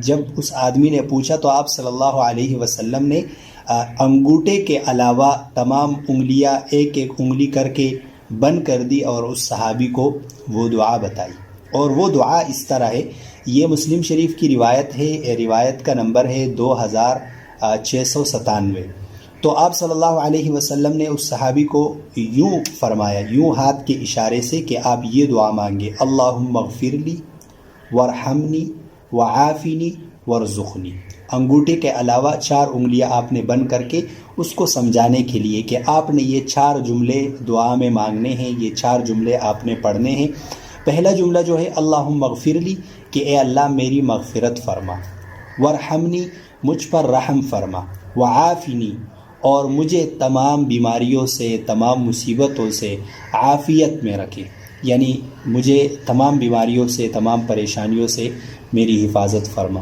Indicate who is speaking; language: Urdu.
Speaker 1: جب اس آدمی نے پوچھا تو آپ صلی اللہ علیہ وسلم نے انگوٹھے کے علاوہ تمام انگلیاں ایک ایک انگلی کر کے بند کر دی اور اس صحابی کو وہ دعا بتائی. اور وہ دعا اس طرح ہے، یہ مسلم شریف کی روایت ہے، روایت کا نمبر ہے 2697. تو آپ صلی اللہ علیہ وسلم نے اس صحابی کو یوں فرمایا، یوں ہاتھ کے اشارے سے کہ آپ یہ دعا مانگے، اللہم اغفر لی وارحمنی وعافنی وارزقنی. انگوٹھے کے علاوہ 4 انگلیاں آپ نے بند کر کے اس کو سمجھانے کے لیے کہ آپ نے یہ 4 جملے دعا میں مانگنے ہیں، یہ 4 جملے آپ نے پڑھنے ہیں. پہلا جملہ جو ہے اللہم اغفر لی، کہ اے اللہ میری مغفرت فرما، وارحمنی مجھ پر رحم فرما، وعافنی اور مجھے تمام بیماریوں سے، تمام مصیبتوں سے عافیت میں رکھے، یعنی مجھے تمام بیماریوں سے، تمام پریشانیوں سے میری حفاظت فرما.